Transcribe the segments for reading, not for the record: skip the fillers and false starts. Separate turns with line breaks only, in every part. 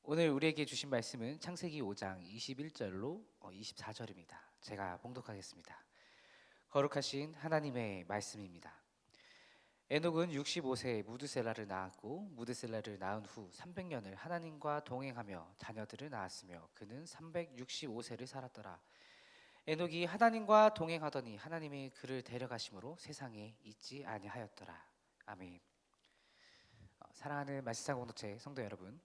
오늘 우리에게 주신 말씀은 창세기 5장 21절로 24절입니다. 제가 봉독하겠습니다. 거룩하신 하나님의 말씀입니다. 에녹은 65세에 무드셀라를 낳았고 무드셀라를 낳은 후 300년을 하나님과 동행하며 자녀들을 낳았으며 그는 365세를 살았더라. 에녹이 하나님과 동행하더니 하나님이 그를 데려가심으로 세상에 있지 아니하였더라. 아멘. 사랑하는 말씀상 공동체 성도 여러분,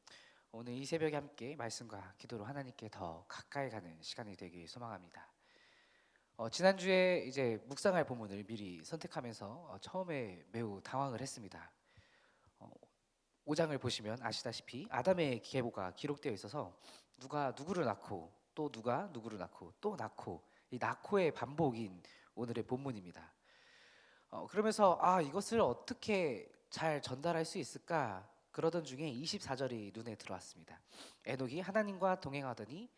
오늘 이 새벽에 함께 말씀과 기도로 하나님께 더 가까이 가는 시간이 되길 소망합니다. 지난주에 이제 묵상할 본문을 미리 선택하면서 처음에 매우 당황을 했습니다. 어, 5장을 보시면 아시다시피 아담의 계보가 기록되어 있어서 누가 누구를 낳고 또 누가 누구를 낳고 또 낳고 이 낳고의 반복인 오늘의 본문입니다. 그러면서 이것을 어떻게 잘 전달할 수 있을까 그러던 중에 24절이 눈에 들어왔습니다. 에녹이 하나님과 동행하더니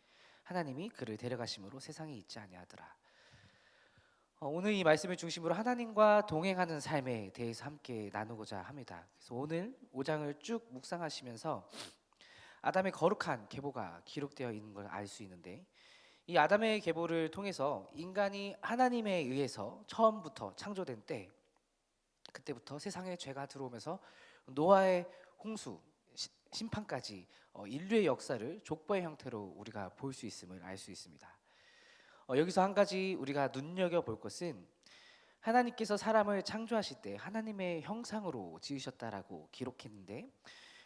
하나님이 그를 데려가심으로 세상에 있지 아니하더라. 오늘 이 말씀을 중심으로 하나님과 동행하는 삶에 대해서 함께 나누고자 합니다. 그래서 오늘 5장을 쭉 묵상하시면서 아담의 거룩한 계보가 기록되어 있는 걸 알 수 있는데, 이 아담의 계보를 통해서 인간이 하나님에 의해서 처음부터 창조된 때, 그때부터 세상에 죄가 들어오면서 노아의 홍수, 심판까지 인류의 역사를 족보의 형태로 우리가 볼 수 있음을 알 수 있습니다. 여기서 한 가지 우리가 눈여겨볼 것은 하나님께서 사람을 창조하실 때 하나님의 형상으로 지으셨다라고 기록했는데,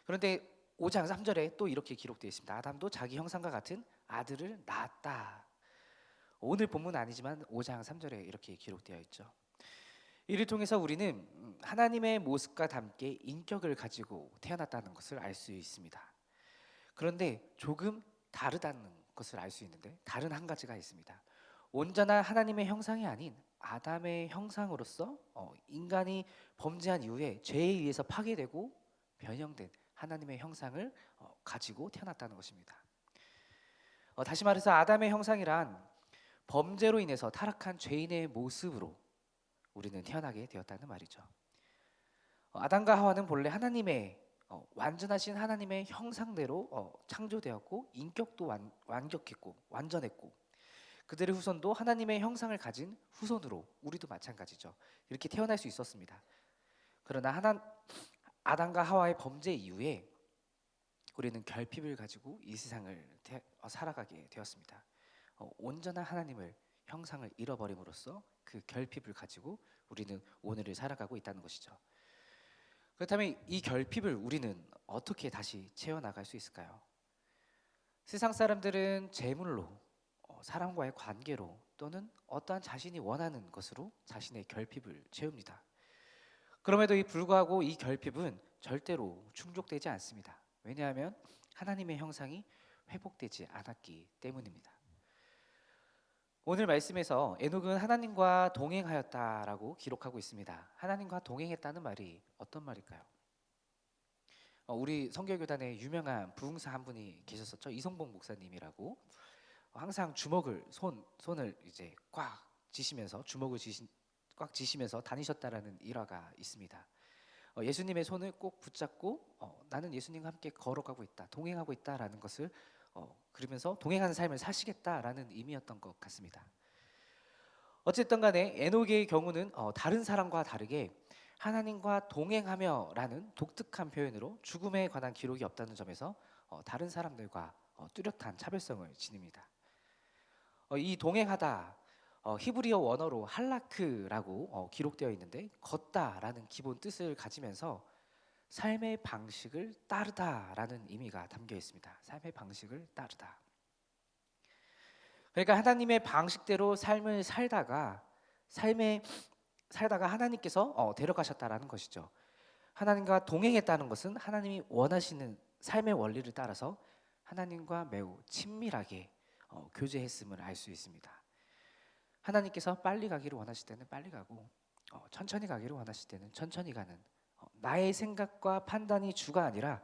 그런데 5장 3절에 또 이렇게 기록되어 있습니다. 아담도 자기 형상과 같은 아들을 낳았다. 오늘 본문 아니지만 5장 3절에 이렇게 기록되어 있죠. 이를 통해서 우리는 하나님의 모습과 함께 인격을 가지고 태어났다는 것을 알 수 있습니다. 그런데 조금 다르다는 것을 알 수 있는데, 다른 한 가지가 있습니다. 온전한 하나님의 형상이 아닌 아담의 형상으로서 인간이 범죄한 이후에 죄에 의해서 파괴되고 변형된 하나님의 형상을 가지고 태어났다는 것입니다. 다시 말해서 아담의 형상이란 범죄로 인해서 타락한 죄인의 모습으로 우리는 태어나게 되었다는 말이죠. 아담과 하와는 본래 하나님의 완전하신 하나님의 형상대로 창조되었고, 인격도 완격했고 완전했고, 그들의 후손도 하나님의 형상을 가진 후손으로 우리도 마찬가지죠. 이렇게 태어날 수 있었습니다. 그러나 아담과 하와의 범죄 이후에 우리는 결핍을 가지고 이 세상을 살아가게 되었습니다. 온전한 하나님을 형상을 잃어버림으로써 그 결핍을 가지고 우리는 오늘을 살아가고 있다는 것이죠. 그렇다면 이 결핍을 우리는 어떻게 다시 채워나갈 수 있을까요? 세상 사람들은 재물로, 사람과의 관계로, 또는 어떠한 자신이 원하는 것으로 자신의 결핍을 채웁니다. 그럼에도 불구하고 이 결핍은 절대로 충족되지 않습니다. 왜냐하면 하나님의 형상이 회복되지 않았기 때문입니다. 오늘 말씀에서 에녹은 하나님과 동행하였다라고 기록하고 있습니다. 하나님과 동행했다는 말이 어떤 말일까요? 우리 성결교단에 유명한 부흥사 한 분이 계셨었죠. 이성봉 목사님이라고. 항상 손을 이제 꽉 쥐시면서 꽉 쥐시면서 다니셨다라는 일화가 있습니다. 예수님의 손을 꼭 붙잡고 나는 예수님과 함께 걸어가고 있다, 동행하고 있다라는 것을 그러면서 동행하는 삶을 사시겠다라는 의미였던 것 같습니다. 어쨌든 간에 에녹의 경우는 다른 사람과 다르게 하나님과 동행하며라는 독특한 표현으로 죽음에 관한 기록이 없다는 점에서 다른 사람들과 뚜렷한 차별성을 지닙니다. 이 동행하다, 히브리어 원어로 할라크라고 기록되어 있는데, 걷다라는 기본 뜻을 가지면서 삶의 방식을 따르다라는 의미가 담겨 있습니다. 삶의 방식을 따르다. 그러니까 하나님의 방식대로 삶을 살다가 하나님께서 데려가셨다라는 것이죠. 하나님과 동행했다는 것은 하나님이 원하시는 삶의 원리를 따라서 하나님과 매우 친밀하게 교제했음을 알 수 있습니다. 하나님께서 빨리 가기를 원하실 때는 빨리 가고, 천천히 가기를 원하실 때는 천천히 가는, 나의 생각과 판단이 주가 아니라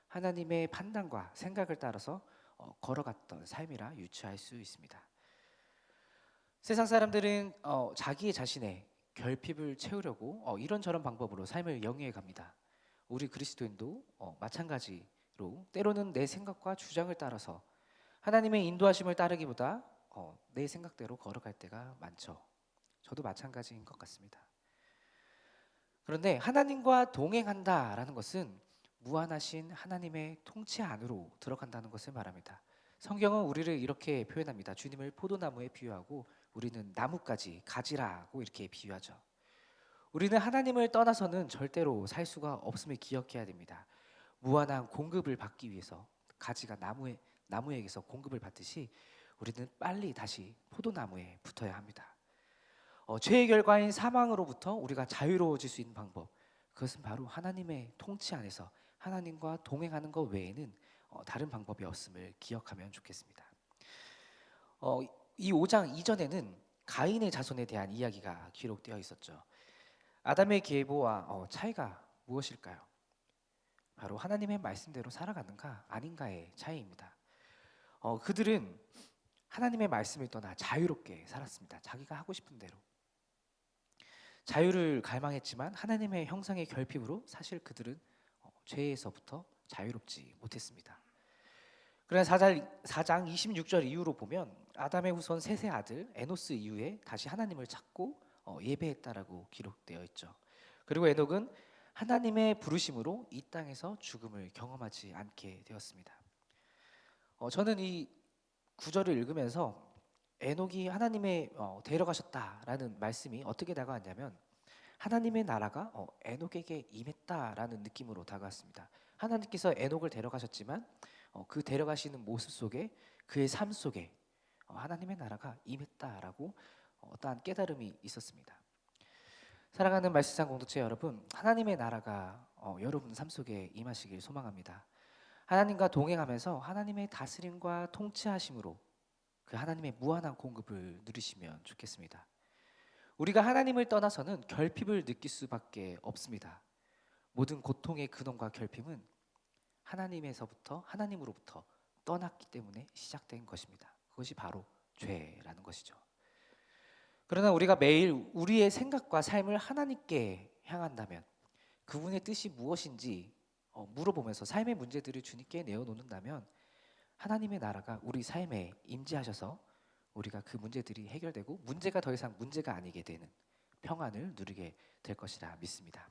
하나님의 판단과 생각을 따라서 걸어갔던 삶이라 유추할 수 있습니다. 세상 사람들은 자기 자신의 결핍을 채우려고 이런저런 방법으로 삶을 영위해 갑니다. 우리 그리스도인도 마찬가지로 때로는 내 생각과 주장을 따라서 하나님의 인도하심을 따르기보다 내 생각대로 걸어갈 때가 많죠. 저도 마찬가지인 것 같습니다. 그런데 하나님과 동행한다라는 것은 무한하신 하나님의 통치 안으로 들어간다는 것을 말합니다. 성경은 우리를 이렇게 표현합니다. 주님을 포도나무에 비유하고 우리는 나뭇가지, 가지라고 이렇게 비유하죠. 우리는 하나님을 떠나서는 절대로 살 수가 없음을 기억해야 됩니다. 무한한 공급을 받기 위해서 가지가 나무에게서 공급을 받듯이 우리는 빨리 다시 포도나무에 붙어야 합니다. 죄의 결과인 사망으로부터 우리가 자유로워질 수 있는 방법, 그것은 바로 하나님의 통치 안에서 하나님과 동행하는 것 외에는 다른 방법이 없음을 기억하면 좋겠습니다. 이 5장 이전에는 가인의 자손에 대한 이야기가 기록되어 있었죠. 아담의 계보와 차이가 무엇일까요? 바로 하나님의 말씀대로 살아가는가 아닌가의 차이입니다. 그들은 하나님의 말씀을 떠나 자유롭게 살았습니다. 자기가 하고 싶은 대로. 자유를 갈망했지만 하나님의 형상의 결핍으로 사실 그들은 죄에서부터 자유롭지 못했습니다. 그러나 4장 26절 이후로 보면 아담의 후손 셋의 아들 에노스 이후에 다시 하나님을 찾고 예배했다라고 기록되어 있죠. 그리고 에녹은 하나님의 부르심으로 이 땅에서 죽음을 경험하지 않게 되었습니다. 저는 이 구절을 읽으면서 에녹이 하나님의 데려가셨다라는 말씀이 어떻게 다가왔냐면 하나님의 나라가 에녹에게 임했다라는 느낌으로 다가왔습니다. 하나님께서 에녹을 데려가셨지만 그 데려가시는 모습 속에 그의 삶 속에 하나님의 나라가 임했다라고 어떠한 깨달음이 있었습니다. 사랑하는 말씀상 공동체 여러분, 하나님의 나라가 여러분 삶 속에 임하시길 소망합니다. 하나님과 동행하면서 하나님의 다스림과 통치하심으로 그 하나님의 무한한 공급을 누리시면 좋겠습니다. 우리가 하나님을 떠나서는 결핍을 느낄 수밖에 없습니다. 모든 고통의 근원과 결핍은 하나님으로부터 떠났기 때문에 시작된 것입니다. 그것이 바로 죄라는 것이죠. 그러나 우리가 매일 우리의 생각과 삶을 하나님께 향한다면 그분의 뜻이 무엇인지 물어보면서 삶의 문제들을 주님께 내어놓는다면 하나님의 나라가 우리 삶에 임재하셔서 우리가 그 문제들이 해결되고 문제가 더 이상 문제가 아니게 되는 평안을 누리게 될 것이라 믿습니다.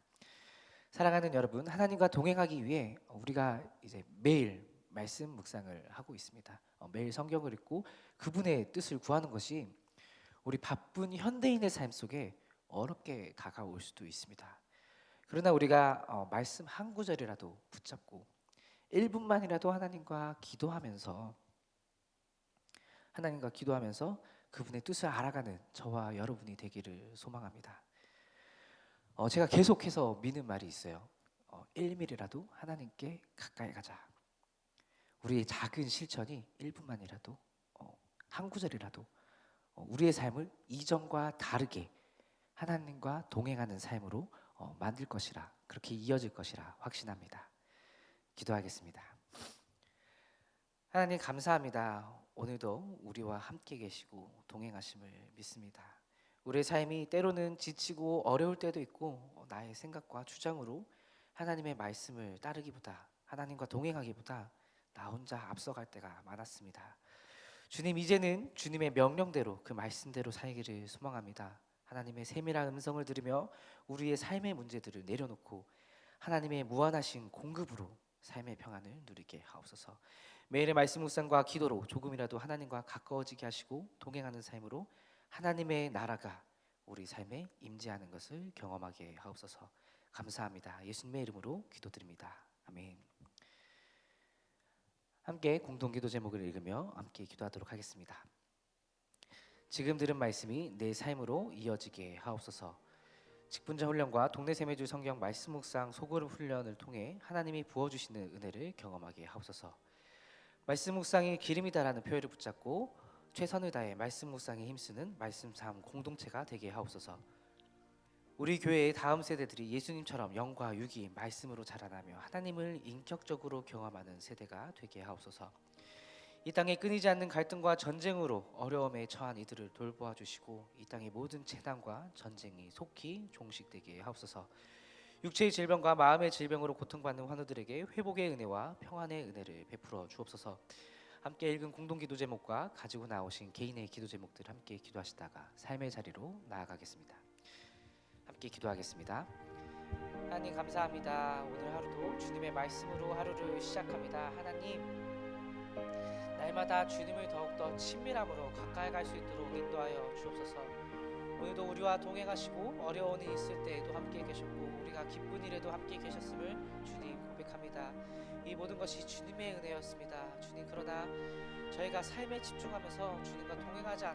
사랑하는 여러분, 하나님과 동행하기 위해 우리가 이제 매일 말씀 묵상을 하고 있습니다. 매일 성경을 읽고 그분의 뜻을 구하는 것이 우리 바쁜 현대인의 삶 속에 어렵게 다가올 수도 있습니다. 그러나 우리가 말씀 한 구절이라도 붙잡고 1분만이라도 하나님과 기도하면서 그분의 뜻을 알아가는 저와 여러분이 되기를 소망합니다. 제가 계속해서 미는 말이 있어요. 1mm라도 하나님께 가까이 가자. 우리의 작은 실천이 1분만이라도 한 구절이라도 우리의 삶을 이전과 다르게 하나님과 동행하는 삶으로 만들 것이라, 그렇게 이어질 것이라 확신합니다. 기도하겠습니다. 하나님 감사합니다. 오늘도 우리와 함께 계시고 동행하심을 믿습니다. 우리의 삶이 때로는 지치고 어려울 때도 있고 나의 생각과 주장으로 하나님의 말씀을 따르기보다, 하나님과 동행하기보다 나 혼자 앞서갈 때가 많았습니다. 주님, 이제는 주님의 명령대로 그 말씀대로 살기를 소망합니다. 하나님의 세밀한 음성을 들으며 우리의 삶의 문제들을 내려놓고 하나님의 무한하신 공급으로 삶의 평안을 누리게 하옵소서. 매일의 말씀 묵상과 기도로 조금이라도 하나님과 가까워지게 하시고 동행하는 삶으로 하나님의 나라가 우리 삶에 임재하는 것을 경험하게 하옵소서. 감사합니다. 예수님의 이름으로 기도드립니다. 아멘. 함께 공동기도 제목을 읽으며 함께 기도하도록 하겠습니다. 지금 들은 말씀이 내 삶으로 이어지게 하옵소서. 직분자 훈련과 동네 세매주 성경 말씀 묵상 소그룹 훈련을 통해 하나님이 부어주시는 은혜를 경험하게 하옵소서. 말씀 묵상이 기름이다라는 표현을 붙잡고 최선을 다해 말씀 묵상에 힘쓰는 말씀 삶 공동체가 되게 하옵소서. 우리 교회의 다음 세대들이 예수님처럼 영과 육이 말씀으로 자라나며 하나님을 인격적으로 경험하는 세대가 되게 하옵소서. 이 땅에 끊이지 않는 갈등과 전쟁으로 어려움에 처한 이들을 돌보아 주시고 이 땅의 모든 재난과 전쟁이 속히 종식되게 하옵소서. 육체의 질병과 마음의 질병으로 고통받는 환우들에게 회복의 은혜와 평안의 은혜를 베풀어 주옵소서. 함께 읽은 공동기도 제목과 가지고 나오신 개인의 기도 제목들 함께 기도하시다가 삶의 자리로 나아가겠습니다. 함께 기도하겠습니다. 하나님 감사합니다. 오늘 하루도 주님의 말씀으로 하루를 시작합니다. 하나님, 날마다 주님을 더욱더 친밀함으로 가까이 갈 수 있도록 인도하여 주옵소서. 오늘도 우리와 동행하시고 어려운 일 있을 때에도 함께 계셨고 우리가 기쁜 일에도 함께 계셨음을 주님 고백합니다. 이 모든 것이 주님의 은혜였습니다. 주님, 그러나 저희가 삶에 집중하면서 주님과 동행하지 않았